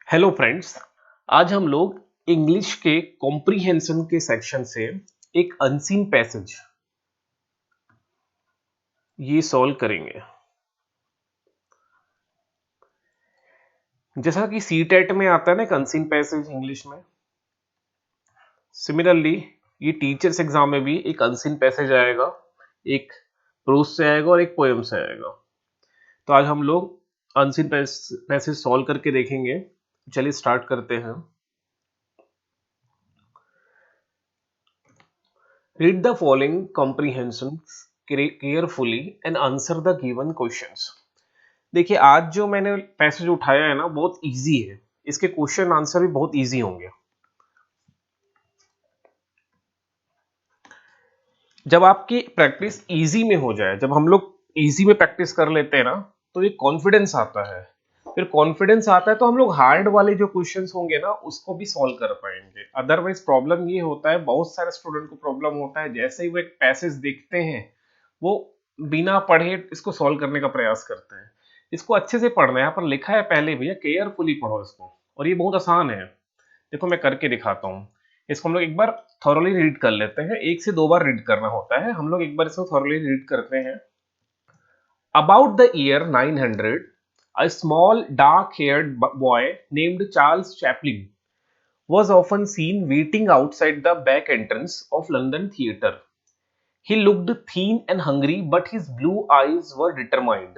Hello friends. आज हम लोग इंग्लिश के कॉम्प्रिहेंशन के सेक्शन से एक अनसीन पैसेज ये सॉल्व करेंगे। जैसा कि सी टेट में आता है ना एक अनसीन पैसेज इंग्लिश में, सिमिलरली ये टीचर्स एग्जाम में भी एक अनसीन पैसेज आएगा, एक प्रोज से आएगा और एक पोएम से आएगा। तो आज हम लोग अनसीन पैसेज सॉल्व करके देखेंगे। चलिए स्टार्ट करते हैं। Read the following comprehensions carefully and answer the given questions. देखिए आज जो मैंने पैसेज उठाया है ना बहुत इजी है, इसके क्वेश्चन आंसर भी बहुत इजी होंगे। जब आपकी प्रैक्टिस इजी में हो जाए, जब हम लोग इजी में प्रैक्टिस कर लेते हैं ना तो ये कॉन्फिडेंस आता है। फिर कॉन्फिडेंस आता है तो हम लोग हार्ड वाले जो क्वेश्चंस होंगे ना उसको भी सॉल्व कर पाएंगे। अदरवाइज प्रॉब्लम ये होता है, बहुत सारे स्टूडेंट को प्रॉब्लम होता है, जैसे ही वो एक पैसेज देखते हैं वो बिना पढ़े इसको सॉल्व करने का प्रयास करते हैं। इसको अच्छे से पढ़ना है, यहाँ पर लिखा है पहले भैया केयरफुली पढ़ो इसको, और ये बहुत आसान है। देखो मैं करके दिखाता हूँ। इसको हम लोग एक बार थॉरली रीड कर लेते हैं, एक से दो बार रीड करना होता है। हम लोग एक बार इसको थॉरली रीड करते हैं। About the year 900, a small dark-haired boy named Charles Chaplin was often seen waiting outside the back entrance of London Theatre. He looked thin and hungry, but his blue eyes were determined.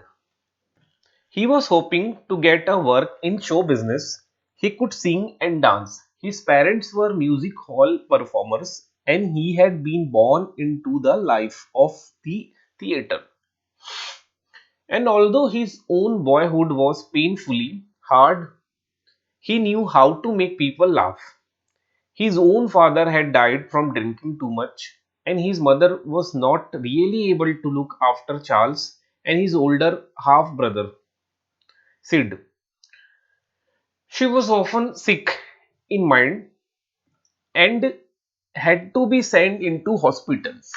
He was hoping to get a work in show business. He could sing and dance. His parents were music hall performers, and he had been born into the life of the theatre. And although his own boyhood was painfully hard, he knew how to make people laugh. His own father had died from drinking too much, and his mother was not really able to look after Charles and his older half brother, Sid. She was often sick in mind and had to be sent into hospitals.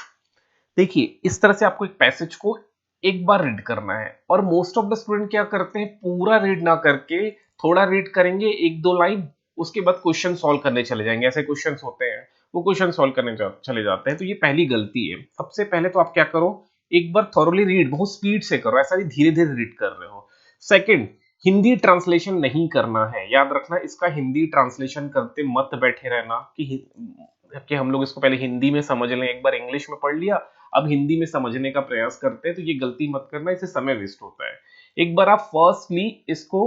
देखिए इस तरह से आपको एक passage को एक बार read करना है, और मोस्ट ऑफ द स्टूडेंट क्या करते हैं, पूरा रीड ना करके थोड़ा रीड करेंगे, एक दो लाइन, उसके बाद क्वेश्चन सॉल्व करने चले जाएंगे। ऐसे क्वेश्चंस होते हैं, वो क्वेश्चन सॉल्व करने चले जाते हैं। तो ये पहली गलती है। सबसे पहले तो आप क्या करो, एक बार थॉरली रीड, बहुत स्पीड से करो, ऐसा नहीं धीरे धीरे रीड कर रहे हो। सेकंड, हिंदी ट्रांसलेशन नहीं करना है, याद रखना इसका हिंदी ट्रांसलेशन करते मत बैठे रहना कि हम लोग इसको पहले हिंदी में समझ लें, एक बार इंग्लिश में पढ़ लिया अब हिंदी में समझने का प्रयास करते हैं, तो ये गलती मत करना, इससे समय वेस्ट होता है। एक बार आप फर्स्टली इसको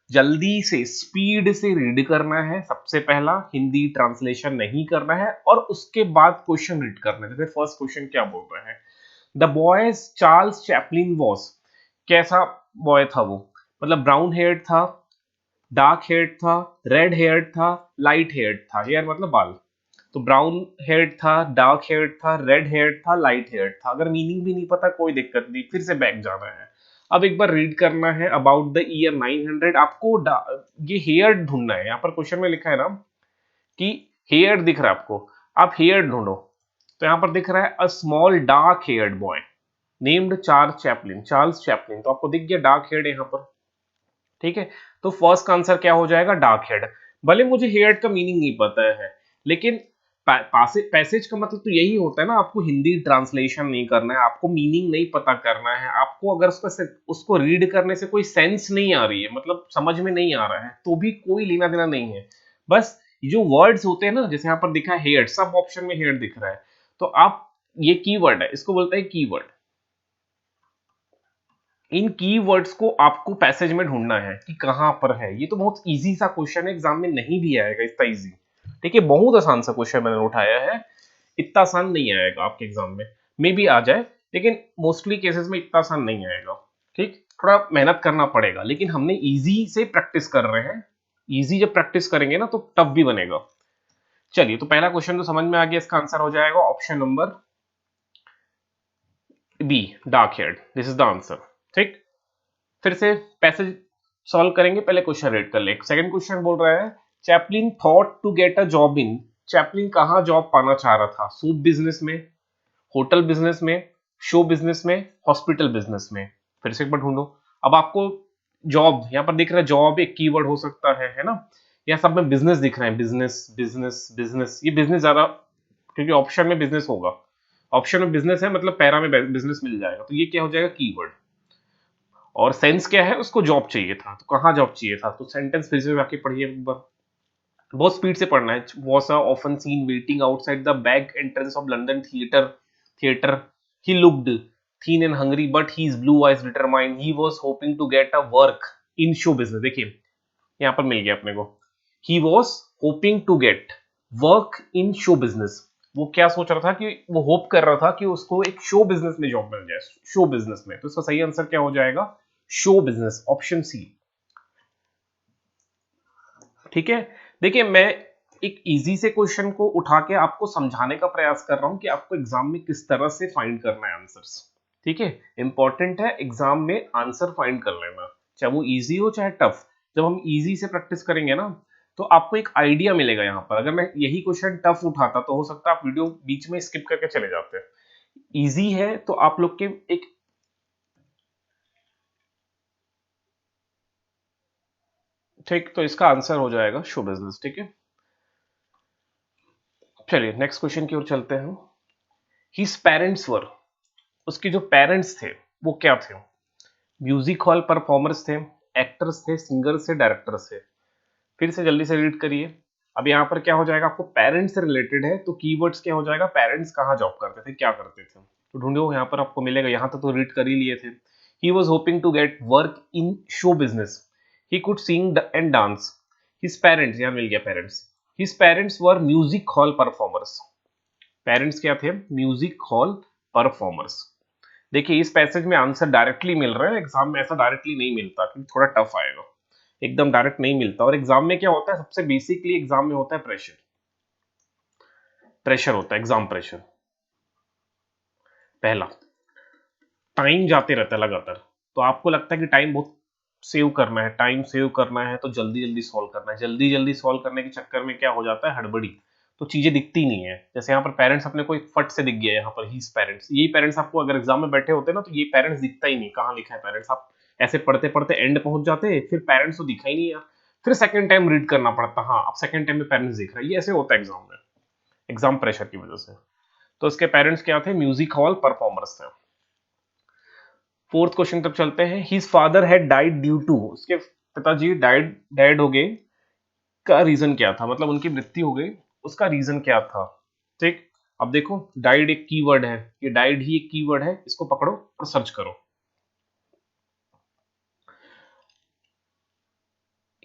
जल्दी से स्पीड से रीड करना है, सबसे पहला हिंदी ट्रांसलेशन नहीं करना है, और उसके बाद क्वेश्चन रीड करना है। जैसे फर्स्ट क्वेश्चन क्या बोल रहा है, the boys Charles Chaplin was, कैसा बॉय था वो, मतलब ब्राउन हेयर्ड था, डार्क हेयर्ड था, रेड हेयर्ड था, लाइट हेयर्ड था, हेयर मतलब बाल। तो ब्राउन हेयर्ड था, डार्क हेयर्ड था, रेड हेयर्ड था, लाइट हेयर्ड था। अगर मीनिंग भी नहीं पता कोई दिक्कत नहीं, फिर से बैक जाना है। अब एक बार रीड करना है अबाउट द ईयर 900। आपको ये हेयर ढूंढना है। यहाँ पर क्वेश्चन में लिखा है ना कि हेयर दिख रहा है आपको, आप हेयर ढूंढो। तो यहाँ पर दिख रहा है a small dark heard boy named Charles Chaplin, Charles Chaplin, तो आपको दिख गया डार्क हेयर्ड यहाँ पर। ठीक है, तो फर्स्ट का आंसर क्या हो जाएगा, डार्क हेड। भले मुझे हेड का मीनिंग नहीं पता है, लेकिन पैसेज का मतलब तो यही होता है ना, आपको हिंदी ट्रांसलेशन नहीं करना है, आपको मीनिंग नहीं पता करना है, आपको अगर उसको रीड करने से कोई सेंस नहीं आ रही है, मतलब समझ में नहीं आ रहा है, तो भी कोई लेना देना नहीं है। बस जो वर्ड्स होते हैं ना, जैसे यहाँ पर दिखा है हेड, सब ऑप्शन में हेड दिख रहा है, तो आप ये कीवर्ड है, इसको बोलते हैं कीवर्ड। इन कीवर्ड्स को आपको पैसेज में ढूंढना है कि कहां पर है। ये तो बहुत इजी सा क्वेश्चन है, एग्जाम में नहीं भी आएगा इतना इजी। ठीक है, बहुत आसान सा क्वेश्चन मैंने उठाया है, इतना आसान नहीं आएगा आपके एग्जाम में। मे भी आ जाए, लेकिन मोस्टली केसेस में इतना आसान नहीं आएगा। ठीक, थोड़ा मेहनत करना पड़ेगा, लेकिन हमने इजी से प्रैक्टिस कर रहे हैं। इजी जब प्रैक्टिस करेंगे ना तो टफ भी बनेगा। चलिए, तो पहला क्वेश्चन तो समझ में आ गया, इसका आंसर हो जाएगा option number B, dark haired, this is the answer. ठीक, फिर से पैसेज सॉल्व करेंगे, पहले क्वेश्चन रीड कर ले। सेकंड क्वेश्चन बोल रहा है Chaplin thought to get a job in, Chaplin कहां जॉब पाना चाह रहा था, सूप बिजनेस में, होटल बिजनेस में, शो बिजनेस में, हॉस्पिटल बिजनेस में। फिर से एक बार ढूंढो। अब आपको जॉब यहाँ पर दिख रहा है, जॉब एक कीवर्ड हो सकता है ना। यहाँ सब में बिजनेस दिख रहा है, बिजनेस बिजनेस बिजनेस, ये बिजनेस ज्यादा, क्योंकि ऑप्शन में बिजनेस होगा, ऑप्शन में बिजनेस है मतलब पैरा में बिजनेस मिल जाएगा, तो ये क्या हो जाएगा, कीवर्ड। और सेंस क्या है, उसको जॉब चाहिए था, तो कहाँ जॉब चाहिए था, तो सेंटेंस फिर से जाके पढ़िए एक बार, बहुत स्पीड से पढ़ना है। was a often seen waiting outside the back entrance of London theater. He looked thin and hungry, but his blue eyes determined. He was hoping to get a work in show business. देखिए यहाँ पर मिल गया अपने को, he was hoping to get work in show business. वो क्या सोच रहा था, कि वो होप कर रहा था कि उसको एक शो बिजनेस में जॉब मिल जाए, शो बिजनेस में, तो इसका सही आंसर क्या हो जाएगा, शो बिजनेस, ऑप्शन सी। ठीक है, देखिए मैं एक इजी से क्वेश्चन को उठा के आपको समझाने का प्रयास कर रहा हूं कि आपको एग्जाम में किस तरह से फाइंड करना है आंसर्स। ठीक है, इंपॉर्टेंट है एग्जाम में आंसर फाइंड कर लेना, चाहे वो इजी हो चाहे टफ। जब हम इजी से प्रैक्टिस करेंगे ना, तो आपको एक आइडिया मिलेगा। यहाँ पर अगर मैं यही क्वेश्चन टफ उठाता तो हो सकता है आप वीडियो बीच में स्किप करके चले जाते। इजी है तो आप लोग के एक, ठीक, तो इसका आंसर हो जाएगा शो बिजनेस। ठीक है, चलिए नेक्स्ट क्वेश्चन की ओर चलते हैं। हिज पेरेंट्स वर, उसके जो पेरेंट्स थे वो क्या थे, म्यूजिक हॉल परफॉर्मर्स थे, एक्टर्स थे, सिंगर्स थे, डायरेक्टर्स थे। फिर से जल्दी से रीड करिए। अब यहाँ पर क्या हो जाएगा, आपको पेरेंट्स से रिलेटेड है तो कीवर्ड्स क्या हो जाएगा, पेरेंट्स कहाँ जॉब करते थे, क्या करते थे, तो ढूंढो यहाँ पर आपको मिलेगा। यहाँ तक तो रीड कर ही लिए थे। He was hoping to get work in show business, he could sing and dance. His parents, यहाँ मिल गया parents, his parents were music hall performers. Parents क्या थे, म्यूजिक हॉल परफॉर्मर्स। देखिए इस पैसेज में आंसर डायरेक्टली मिल रहा है, एग्जाम में ऐसा डायरेक्टली नहीं मिलता, क्योंकि थोड़ा टफ आएगा, एकदम डायरेक्ट नहीं मिलता। और एग्जाम में क्या होता है, सबसे बेसिकली एग्जाम में होता है प्रेशर, प्रेशर होता है एग्जाम प्रेशर। पहला, टाइम जाते रहता है लगातार, तो आपको लगता है कि टाइम बहुत सेव करना है, टाइम सेव करना है तो जल्दी जल्दी सॉल्व करना है, जल्दी जल्दी सॉल्व करने के चक्कर में क्या हो जाता है, हड़बड़ी, तो चीजें दिखती नहीं है। जैसे यहाँ पर पेरेंट्स अपने को एक फट से दिख गया, यहाँ पर ही पेरेंट्स, यही पेरेंट्स आपको अगर एग्जाम में बैठे होते ना तो ये पेरेंट्स दिखता ही नहीं, कहाँ लिखा है पेरेंट्स, आप ऐसे पढ़ते पढ़ते एंड पहुंच जाते, फिर पेरेंट्स तो दिखा ही नहीं यार, फिर सेकंड टाइम रीड करना पड़ता, हाँ अब सेकंड टाइम में पेरेंट्स दिख रहा है, ये ऐसे होता है एग्जाम में, एग्जाम प्रेशर की वजह से। तो इसके पेरेंट्स क्या थे, म्यूजिक हॉल परफॉर्मर्स थे। फोर्थ क्वेश्चन तक चलते हैं। His father had died due to, उसके पिताजी डेड हो गए, का रीजन क्या था, मतलब उनकी मृत्यु हो गई, उसका रीजन क्या था। ठीक, अब देखो डाइड एक कीवर्ड है, ये डाइड ही एक कीवर्ड है, इसको पकड़ो और सर्च करो।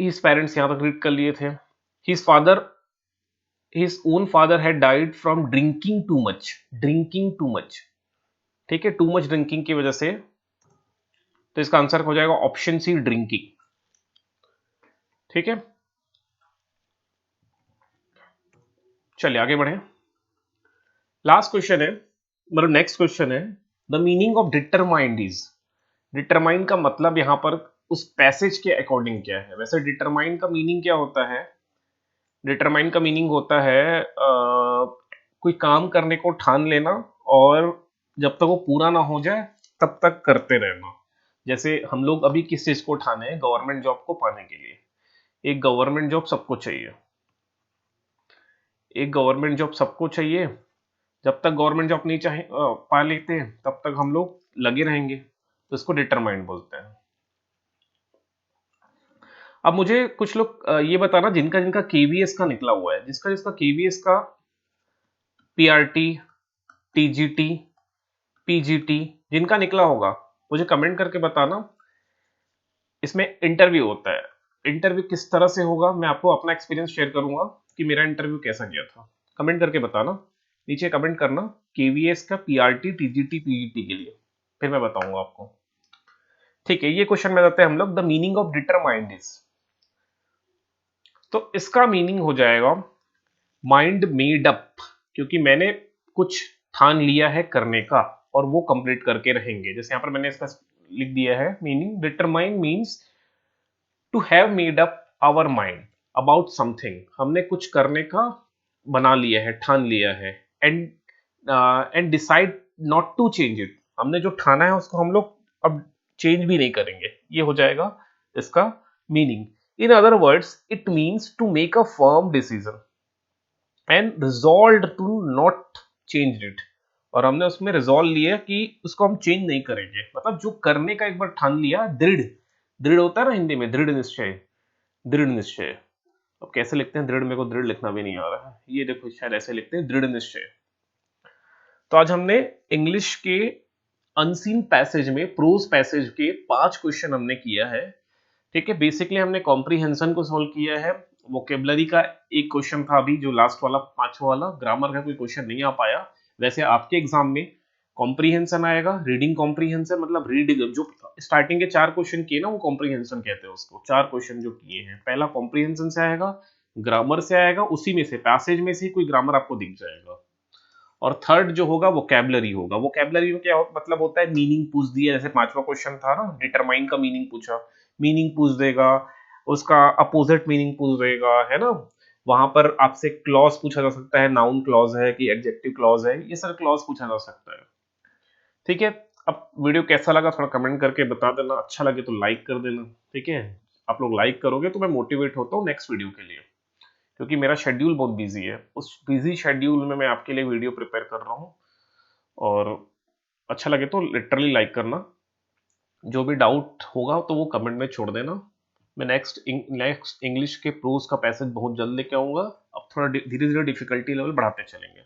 हिज पेरेंट्स यहां तक रीड कर लिए थे। His father, his own father had died from drinking too much, drinking too much. ठीक है, टू मच ड्रिंकिंग की वजह से, तो इसका आंसर हो जाएगा ऑप्शन सी, ड्रिंकिंग। ठीक है, चलिए आगे बढ़े। लास्ट क्वेश्चन है, मतलब नेक्स्ट क्वेश्चन है, the meaning of determined is, determine का मतलब यहाँ पर उस पैसेज के अकॉर्डिंग क्या है। वैसे डिटरमाइन का मीनिंग क्या होता है, डिटरमाइन का मीनिंग होता है कोई काम करने को ठान लेना, और जब तक वो पूरा ना हो जाए तब तक करते रहना। जैसे हम लोग अभी किस चीज को ठाने हैं, गवर्नमेंट जॉब को पाने के लिए। एक गवर्नमेंट जॉब सबको चाहिए, एक गवर्नमेंट जॉब सबको चाहिए, जब तक गवर्नमेंट जॉब नहीं चाहे पा लेते तब तक हम लोग लगे रहेंगे, तो इसको डिटरमाइंड बोलते हैं। अब मुझे कुछ लोग ये बताना जिनका जिनका केवीएस का निकला हुआ है, जिसका जिसका केवीएस का पीआरटी, टीजीटी, पीजीटी जिनका निकला होगा, मुझे कमेंट करके बताना। इसमें इंटरव्यू होता है, इंटरव्यू किस तरह से होगा मैं आपको अपना एक्सपीरियंस शेयर करूंगा कि मेरा इंटरव्यू कैसा गया था। कमेंट करके बताना, नीचे कमेंट करना केवीएस का पीआरटी, टीजीटी, पीजीटी के लिए, फिर मैं बताऊंगा आपको। ठीक है, ये क्वेश्चन में जाते हैं हम लोग, the meaning of determined is, तो इसका मीनिंग हो जाएगा माइंड मेड अप, क्योंकि मैंने कुछ ठान लिया है करने का और वो कंप्लीट करके रहेंगे। जैसे यहाँ पर मैंने इसका लिख दिया है meaning, determine means to have made up our mind about something, हमने कुछ करने का बना लिया है, ठान लिया है, and and decide not to change it, हमने जो ठाना है उसको हम लोग अब चेंज भी नहीं करेंगे, ये हो जाएगा इसका meaning, in other words it means to make a firm decision and resolve to not change it. और हमने उसमें रिजॉल्व लिया कि उसको हम चेंज नहीं करेंगे, मतलब जो करने का एक बार ठान लिया, दृढ़, दृढ़ होता है ना हिंदी में, दृढ़ निश्चय, दृढ़ निश्चय। अब कैसे लिखते हैं दृढ़, मेरे को दृढ़ लिखना भी नहीं आ रहा है, ये देखो शायद ऐसे लिखते हैं, दृढ़ निश्चय। तो आज हमने इंग्लिश के अनसीन पैसेज में, प्रोज पैसेज के 5 क्वेश्चन हमने किया है। ठीक है, बेसिकली हमने कॉम्प्रीहेंशन को सॉल्व किया है, वोकेबलरी का एक क्वेश्चन था अभी जो लास्ट वाला 5वां वाला, ग्रामर का कोई क्वेश्चन नहीं आ पाया। वैसे आपके एग्जाम में कॉम्प्रीहेंशन आएगा, रीडिंग कॉम्प्रीहेंशन, मतलब रीडिंग जो स्टार्टिंग के 4 क्वेश्चन किए ना वो कॉम्प्रीहेंशन कहते हैं उसको। 4 क्वेश्चन जो किए हैं, पहला कॉम्प्रीहेंशन से आएगा, ग्रामर से आएगा, उसी में से पैसेज में से कोई ग्रामर आपको दिख जाएगा, और थर्ड जो होगा वोकैबुलरी होगा। वोकैबुलरी में क्या मतलब होता है, मीनिंग पूछ दिया, जैसे 5वां क्वेश्चन था ना, डिटरमाइन का मीनिंग पूछा, मीनिंग पूछ देगा, उसका अपोजिट मीनिंग पूछ देगा, है ना। वहां पर आपसे क्लॉज पूछा जा सकता है, नाउन क्लॉज है कि एडजेक्टिव क्लॉज है, ये सारे क्लॉज पूछा जा सकता है। ठीक है, अब वीडियो कैसा लगा थोड़ा कमेंट करके बता देना, अच्छा लगे तो लाइक कर देना। ठीक है, आप लोग लाइक करोगे तो मैं मोटिवेट होता हूँ नेक्स्ट वीडियो के लिए, क्योंकि मेरा शेड्यूल बहुत बिजी है, उस बिजी शेड्यूल में मैं आपके लिए वीडियो प्रिपेयर कर रहा हूँ। और अच्छा लगे तो लिटरली लाइक करना, जो भी डाउट होगा तो वो कमेंट में छोड़ देना। मैं नेक्स्ट इंग्लिश के प्रोज का पैसेज बहुत जल्द लेके आऊंगा, अब थोड़ा धीरे धीरे डिफिकल्टी लेवल बढ़ाते चलेंगे।